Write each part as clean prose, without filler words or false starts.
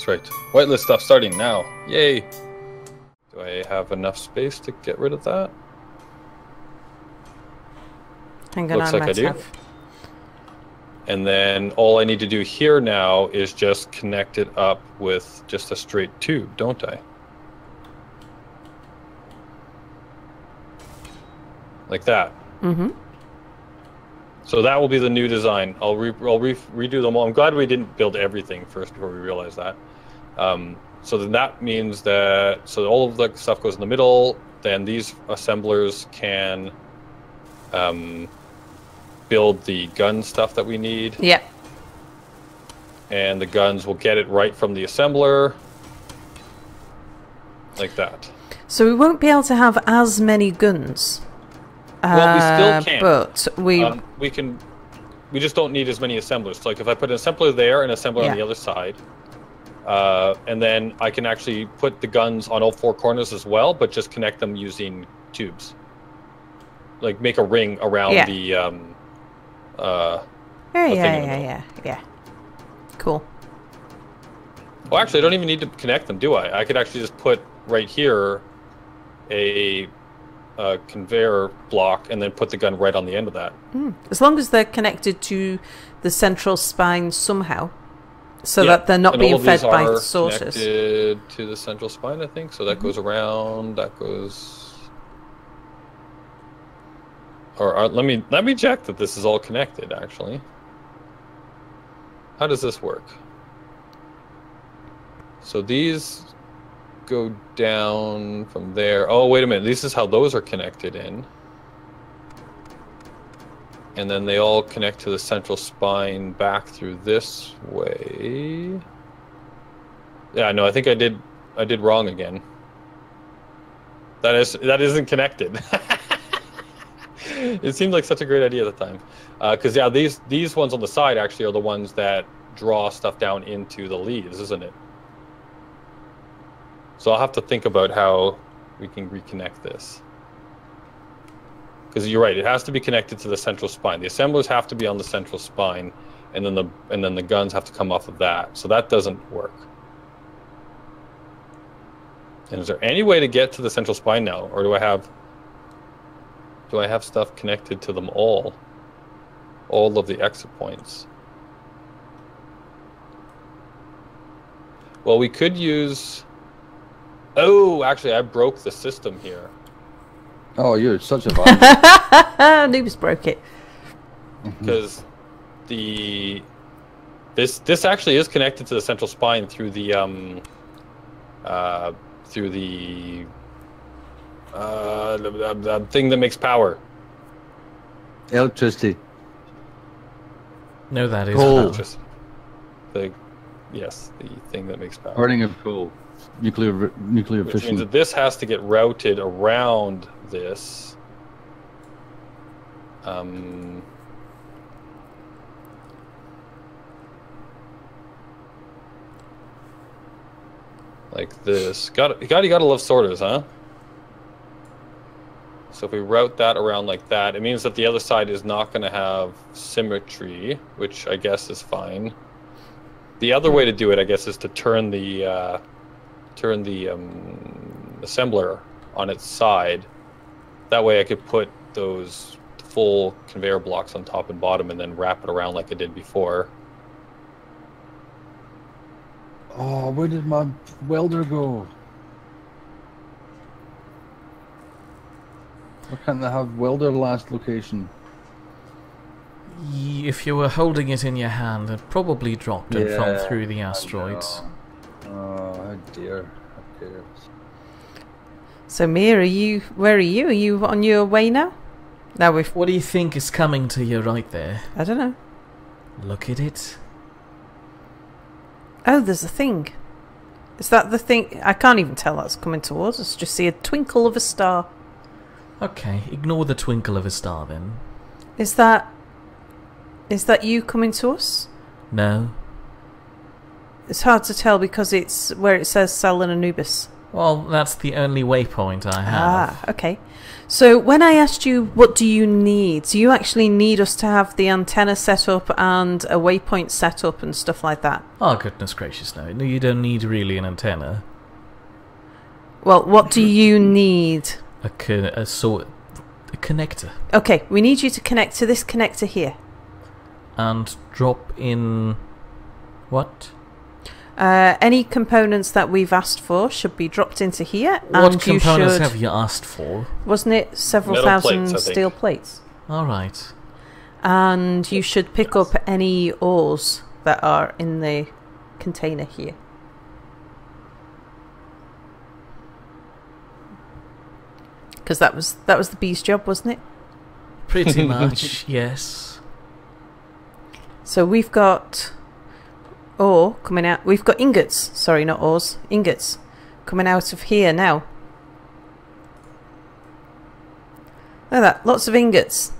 That's right. Whitelist stuff starting now. Yay! Do I have enough space to get rid of that? Hang on, Looks like I do. And then all I need to do here now is just connect it up with just a straight tube, don't I? Like that. Mm-hmm. So that will be the new design. I'll redo them all. I'm glad we didn't build everything first before we realized that. So then that means that all of the stuff goes in the middle. Then these assemblers can build the gun stuff that we need. Yeah. And the guns will get it right from the assembler. Like that. So we won't be able to have as many guns. Well, we still can. But we just don't need as many assemblers. So, like if I put an assembler there and an assembler on the other side, and then I can actually put the guns on all four corners as well, but just connect them using tubes. Like make a ring around the yeah. Cool. Well, actually, I don't even need to connect them, do I? I could actually just put right here a conveyor block and then put the gun right on the end of that. As long as they're connected to the central spine somehow, so that they're not being fed by sources. Connected to the central spine, I think. So that goes around. That goes. Or let me check that this is all connected. Actually, how does this work? So these go down from there. Oh, wait a minute. This is how those are connected in. And then they all connect to the central spine back through this way. Yeah, no, I think I did wrong again. That isn't connected. It seemed like such a great idea at the time. Because yeah, these ones on the side actually are the ones that draw stuff down into the leaves, isn't it? So I'll have to think about how we can reconnect this. Because you're right, it has to be connected to the central spine. The assemblers have to be on the central spine, and then the guns have to come off of that. So that doesn't work. And is there any way to get to the central spine now, or do I have stuff connected to them all of the exit points? Well, we could use. Oh, actually, I broke the system here. Oh, you're such a violent. Anubiz broke it. Because this actually is connected to the central spine through the thing that makes power. Electricity. No, that is coal. Yes, the thing that makes power. Burning of coal. Nuclear Which fission. means that this has to get routed around this. Like this. You gotta love sorters, huh? So if we route that around like that, it means that the other side is not going to have symmetry, which I guess is fine. The other way to do it, I guess, is to turn the assembler on its side. That way I could put those full conveyor blocks on top and bottom and then wrap it around like I did before. Oh, where did my welder go? Why can't they have welder last location? If you were holding it in your hand, it probably dropped and fell through the asteroids. Oh, how dare. How dare. So, Mia, where are you? Are you on your way now? What do you think is coming to you right there? I don't know. Look at it. Oh, there's a thing. Is that the thing? I can't even tell that's coming towards us. Just see a twinkle of a star. Okay, ignore the twinkle of a star then. Is that you coming to us? No. It's hard to tell because it's where it says Sal and Anubiz. Well, that's the only waypoint I have. Ah, okay. So when I asked you what do you need, do you actually need us to have the antenna set up and a waypoint set up and stuff like that? Oh, goodness gracious, no. No, you don't need really an antenna. Well, what do you need? A connector. Okay, we need you to connect to this connector here. And drop in... what? Any components that we've asked for should be dropped into here. What and components have you asked for? Wasn't it several Metal thousand plates, steel plates? Alright. And you should pick up any ores that are in the container here. Because that was the bee's job, wasn't it? Pretty much, yes. So we've got ore coming out. We've got ingots. Sorry, not ores. Ingots coming out of here now. Look at that. Lots of ingots.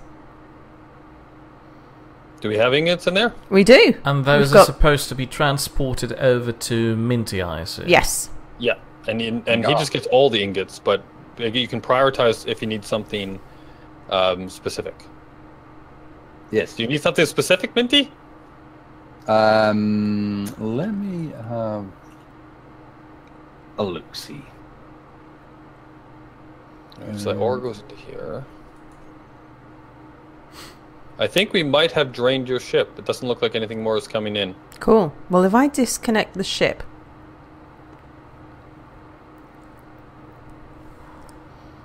Do we have ingots in there? We do. And those are supposed to be transported over to Minty, I assume. Yes. Yeah, and he just gets all the ingots, but you can prioritize if you need something specific. Yes. Do you need something specific, Minty? Let me have a look-see. So that ore goes into here. I think we might have drained your ship. It doesn't look like anything more is coming in. Cool. Well, if I disconnect the ship...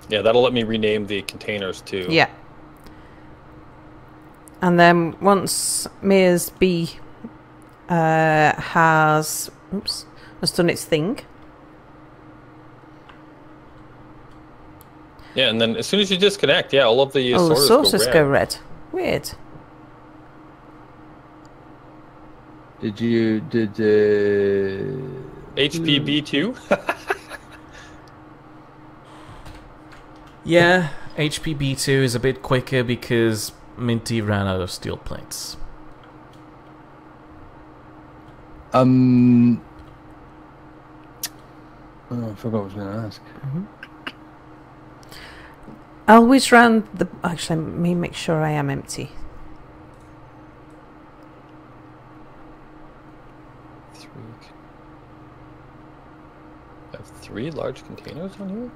Yeah, that'll let me rename the containers too. Yeah. And then once Mia's B has done its thing. Yeah, and then as soon as you disconnect, yeah, all of the sources go red. Weird. Did HPB2? Yeah, HPB2 is a bit quicker because Minty ran out of steel plates. Oh, I forgot what I was going to ask. I'll whiz round the... Actually, let me make sure I am empty. I have 3 large containers on here?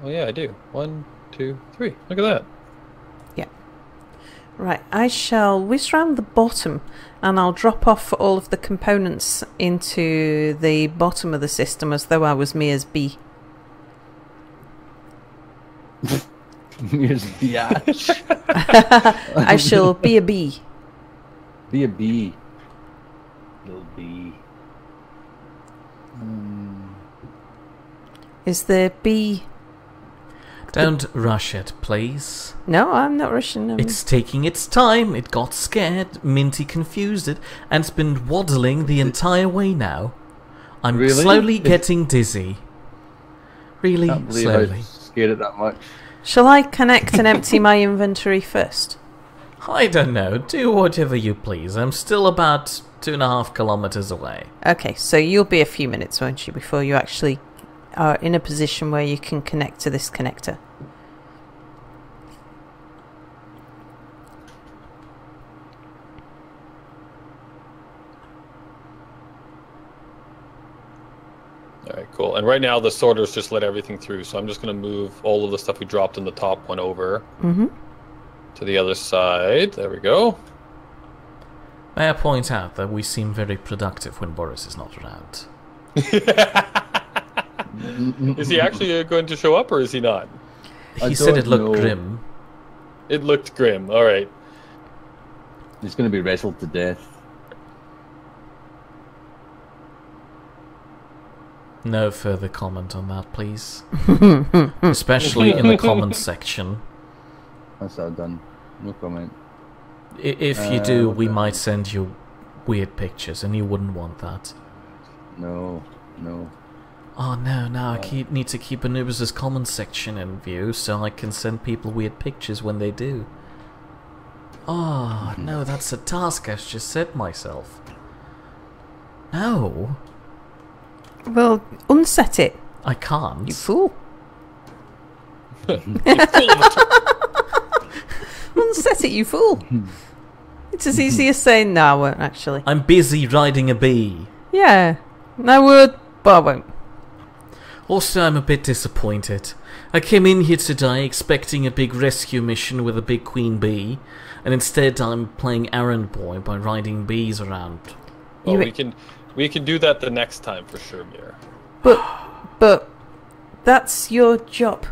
Oh yeah, I do. 1, 2, 3. Look at that. Yeah. Right, I shall whiz round the bottom and I'll drop off all of the components into the bottom of the system as though I was Mia's B. Mia's biatch. I shall be a bee. Be a bee. Little bee. Is the bee... Don't rush it, please. No, I'm not rushing. It's taking its time. It got scared. Minty confused it. And it's been waddling the entire way now. I'm slowly getting dizzy. Really slowly. I scared it that much. Shall I connect and empty my inventory first? I don't know. Do whatever you please. I'm still about 2.5 kilometers away. Okay, so you'll be a few minutes, won't you, before you actually are in a position where you can connect to this connector. Alright, cool. And right now the sorters just let everything through, so I'm just going to move all of the stuff we dropped in the top one over to the other side. There we go. May I point out that we seem very productive when Boris is not around. Is he actually going to show up or is he not? He said it looked grim. It looked grim, alright. He's going to be wrestled to death. No further comment on that, please. Especially in the comments section. That's all done. No comment. If you do, we might send you weird pictures, and you wouldn't want that. No. Oh no, now I need to keep Anubiz's comment section in view so I can send people weird pictures when they do. Oh no, that's a task I just set myself. No. Well, unset it. I can't. You fool. You fool of a Unset it, you fool. It's as easy as saying no, I won't actually. I'm busy riding a bee. Yeah, I would, but I won't. Also, I'm a bit disappointed. I came in here today expecting a big rescue mission with a big queen bee, and instead I'm playing errand boy by riding bees around. Well, we can do that the next time for sure, Mir. But that's your job.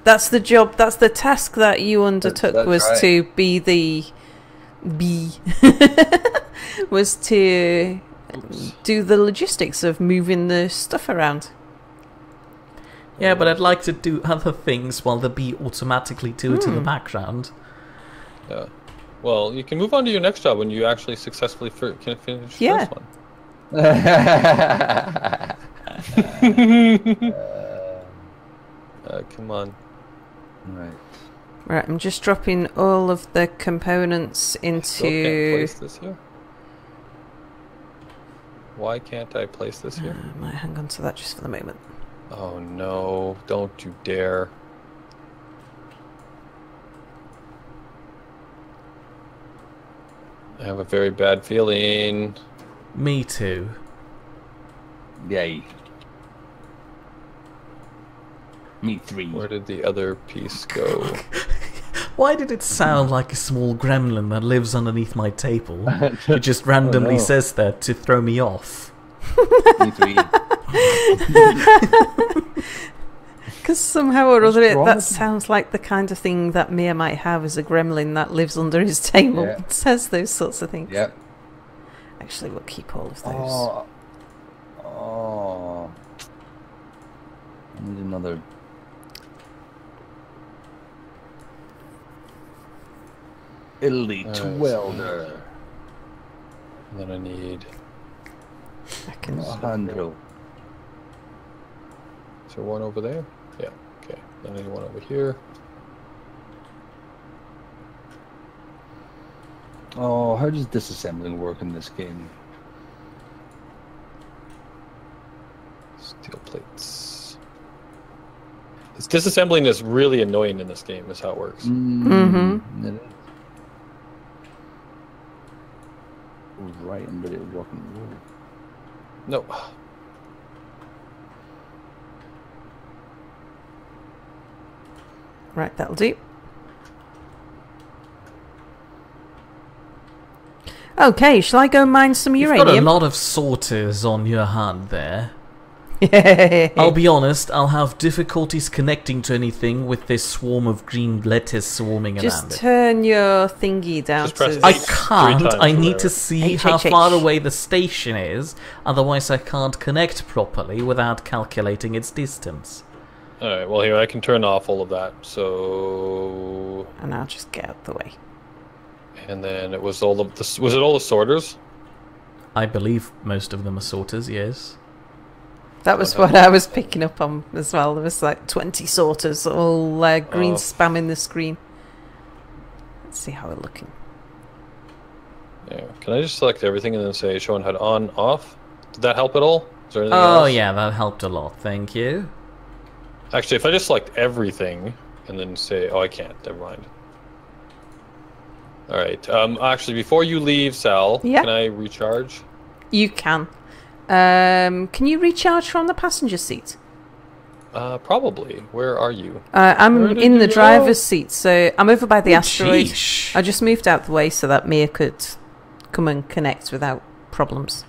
That's the job. That's the task that you undertook. That's was right. to be the bee. Was to do the logistics of moving the stuff around. Yeah, but I'd like to do other things while the bee automatically do it in the background. Yeah. Well, you can move on to your next job when you actually successfully can finish Yeah. this one. Come on. Right. Right, I'm just dropping all of the components Still can't into... place this here. Why can't I place this here? I might hang on to that just for the moment. Oh no, don't you dare. I have a very bad feeling. Me too. Yay. Me 3. Where did the other piece go? Why did it sound like a small gremlin that lives underneath my table? It just randomly says that to throw me off. Me 3. Because somehow or other wrong that with them? sounds like the kind of thing that Mia might have as a gremlin that lives under his table. Yeah. It says those sorts of things. Yep. Actually, we'll keep all of those. Oh. I need another. Elite welder. And then I need... I can... Alejandro. Is there one over there? Yeah, okay. Then I need one over here. Oh, how does disassembling work in this game? Steel plates. This disassembling is really annoying in this game, is how it works. Mm-hmm. It is. Right under the rock and roll. No. Right, that'll do. Okay, shall I go mine some You've uranium? got a lot of sorters on your hand there. I'll be honest, I'll have difficulties connecting to anything with this swarm of green lettuce swarming Just around it. turn your thingy down Just press to... I H. can't. 3 times I or need whatever. to see H, how H, H. far away the station is, otherwise I can't connect properly without calculating its distance. Alright, well here, I can turn off all of that, so... And I'll just get out the way. And then it was all of the... Was it all the sorters? I believe most of them are sorters, yes. That was what I was picking up on as well. There was like 20 sorters, all green spamming the screen. Let's see how we're looking. Yeah. Can I just select everything and then say show and HUD on, off? Did that help at all? Is there anything Oh else? yeah, that helped a lot, thank you. Actually, if I just select everything and then say... Oh, I can't. Never mind. Alright. Actually, before you leave, Sal, Yeah. can I recharge? You can. Can you recharge from the passenger seat? Probably. Where are you? I'm Where did in you the go? driver's seat, so I'm over by the asteroid. Sheesh. I just moved out the way so that Mia could come and connect without problems.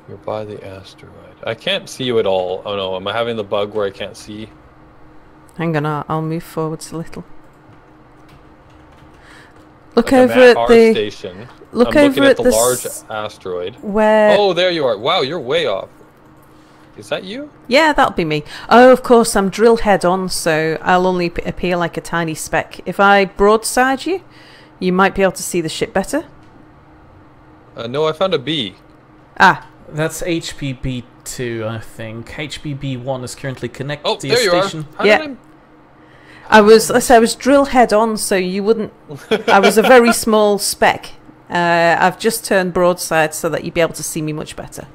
You're by the asteroid. I can't see you at all. Oh no, am I having the bug where I can't see? Hang on, I'll move forwards a little. Look Like, I'm over at at our the... station. Look I'm over looking at at the the large s- asteroid. Where... Oh, there you are. Wow, you're way off. Is that you? Yeah, that'll be me. Oh, of course, I'm drill head on, so I'll only appear like a tiny speck. If I broadside you, you might be able to see the ship better. No, I found a bee. Ah, That's HPB2, I think. HPB1 is currently connected Oh, to your there you station. are. How Yeah. did I was drill head on, so you wouldn't... I was a very small speck. I've just turned broadside so that you'd be able to see me much better.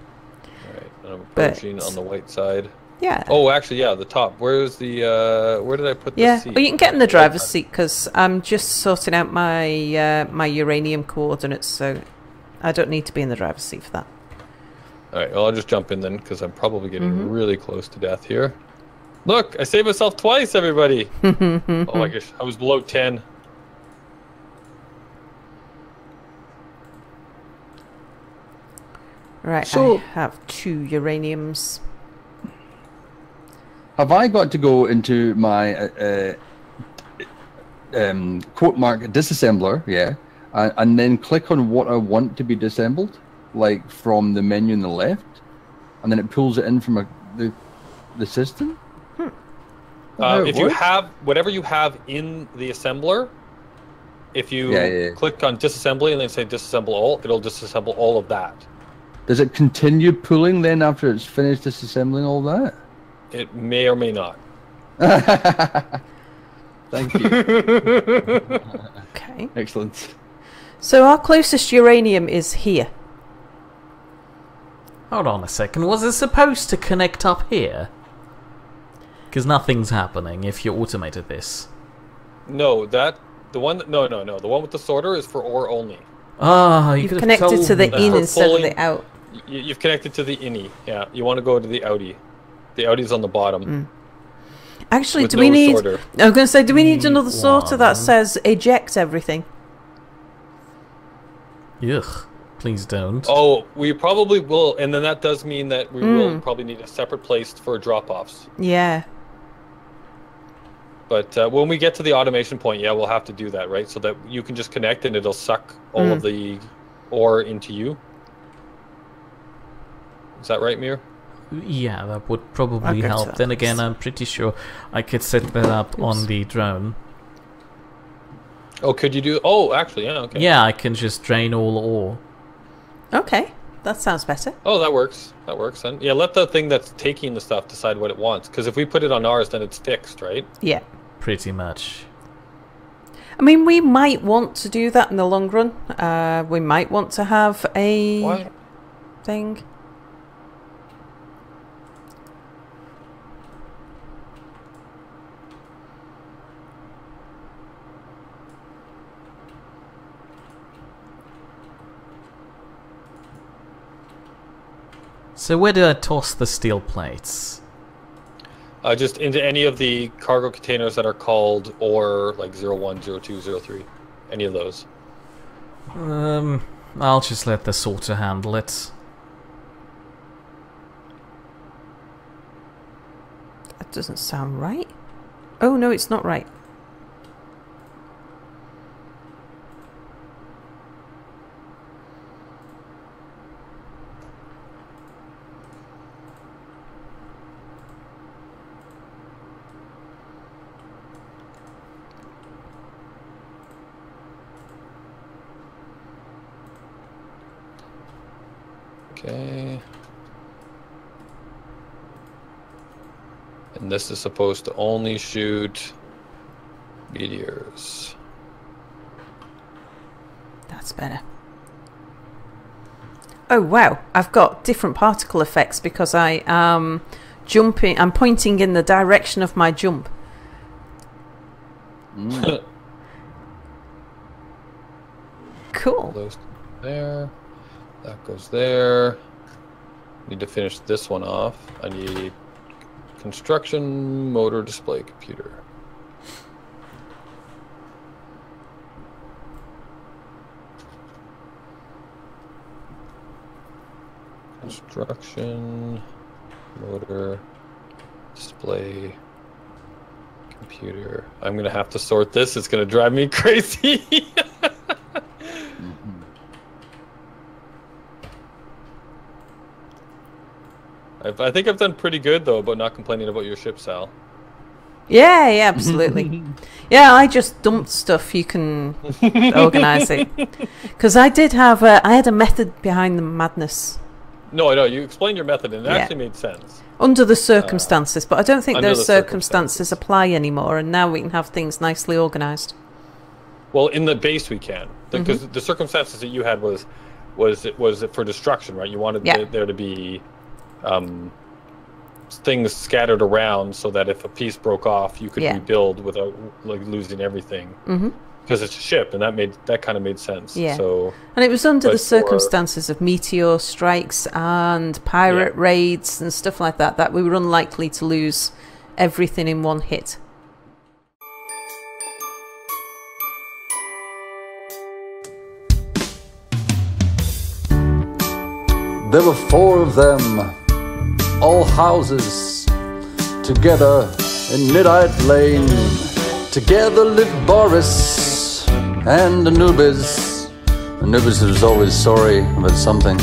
I'm approaching But- on the white side. Yeah. Oh, actually, yeah, the top. Where's the, where did I put the Yeah. seat? Well, you can get in the driver's seat because I'm just sorting out my my uranium coordinates, so I don't need to be in the driver's seat for that. Alright, well, I'll just jump in then, because I'm probably getting really close to death here. Look, I saved myself twice, everybody! Oh my gosh, I was below 10. Right, So- I have 2 uraniums. Have I got to go into my quote mark disassembler, yeah, and then click on what I want to be disassembled, like from the menu on the left, and then it pulls it in from the system? If you have, whatever you have in the assembler, if you click on disassembly and then say disassemble all, it'll disassemble all of that. Does it continue pulling then after it's finished disassembling all that? It may or may not. Thank you. Okay. Excellent. So our closest uranium is here. Hold on a second. Was it supposed to connect up here? Because nothing's happening if you automated this. No, the one with the sorter is for ore only. Ah, you You've could have connected told to the me in that. instead of pulling- the out. You've connected to the innie. Yeah, you want to go to the outie. The outie's on the bottom. Actually, with do we no need... sorter. I was going to say, do we need another sorter that one. says eject everything? Ugh, please don't. Oh, we probably will, and then that does mean that we will probably need a separate place for drop-offs. Yeah. But when we get to the automation point, yeah, we'll have to do that, right? So that you can just connect and it'll suck all of the ore into you. Is that right, Mir? Yeah, that would probably Okay, help. so Then again, I'm pretty sure I could set that up on the drone. Oh, could you do... Oh, actually, yeah, okay. Yeah, I can just drain all ore. Okay. That sounds better. Oh, that works. That works then. Yeah, let the thing that's taking the stuff decide what it wants. Because if we put it on ours, then it's fixed, right? Yeah. Pretty much. I mean, we might want to do that in the long run. We might want to have a What? thing. So where do I toss the steel plates? Just into any of the cargo containers that are called ore, like 01, 02, 03. Any of those. I'll just let the sorter handle it. That doesn't sound right. Oh, no, it's not right. Okay. And this is supposed to only shoot meteors. That's better. Oh, wow. I've got different particle effects because I am jumping. I'm pointing in the direction of my jump. Cool. Those there. That goes there. Need to finish this one off. I need construction motor display computer. Construction motor display computer. I'm gonna have to sort this. It's gonna drive me crazy. I think I've done pretty good though about not complaining about your ship, Sal. Yeah, yeah, absolutely. Yeah, I just dumped stuff. You can organise it. Because I did have I had a method behind the madness. No, I know. You explained your method and it Yeah. actually made sense. Under the circumstances, but I don't think under those the circumstances apply anymore, and now we can have things nicely organised. Well, in the base we can. Because the circumstances that you had was it for destruction, right? You wanted Yeah. there to be things scattered around so that if a piece broke off, you could rebuild without like losing everything. Because it's a ship, and that kind of made sense. Yeah. So, and it was under the circumstances of meteor strikes and pirate raids and stuff like that we were unlikely to lose everything in one hit. There were 4 of them, all houses, together in Nidd Lane. Together lived Boris and Anubiz. Anubiz was always sorry about something.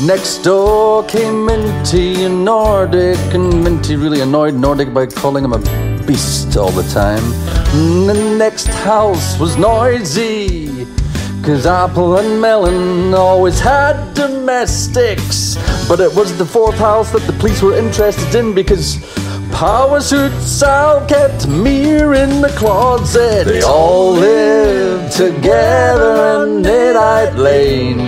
Next door came Minty and Nordic, and Minty really annoyed Nordic by calling him a beast all the time. And the next house was noisy, 'cause Apple and Melon always had domestics. But it was the 4th house that the police were interested in, because Power Suit Sal kept Mir in the closet. They all lived together in Nidd Lane,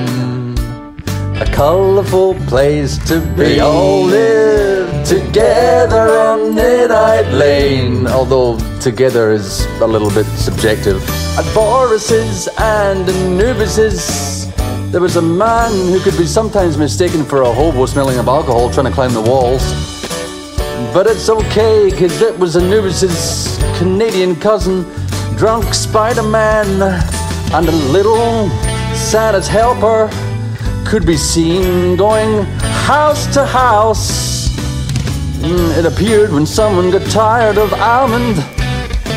a colourful place to be. They all lived together in Nidd Lane, although together is a little bit subjective. At Boris's and Anubiz's, there was a man who could be sometimes mistaken for a hobo smelling of alcohol trying to climb the walls. But it's okay, 'cause it was Anubiz's Canadian cousin, drunk Spider-Man, and a little Santa's helper could be seen going house to house. It appeared when someone got tired of almond,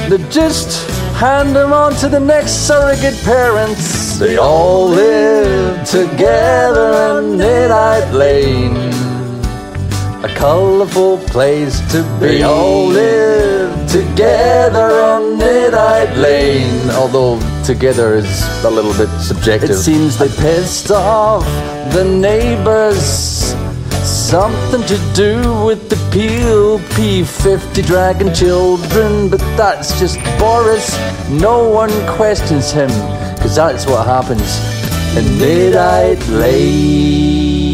they'd just hand them on to the next surrogate parents. They all lived together in Nidd Lane, a colourful place to be. They all lived together in Nidd Lane, although together is a little bit subjective. It seems they pissed off the neighbours, something to do with the Peel P50 dragon children, but that's just Boris. No one questions him, 'cause that's what happens in Nidd Lane.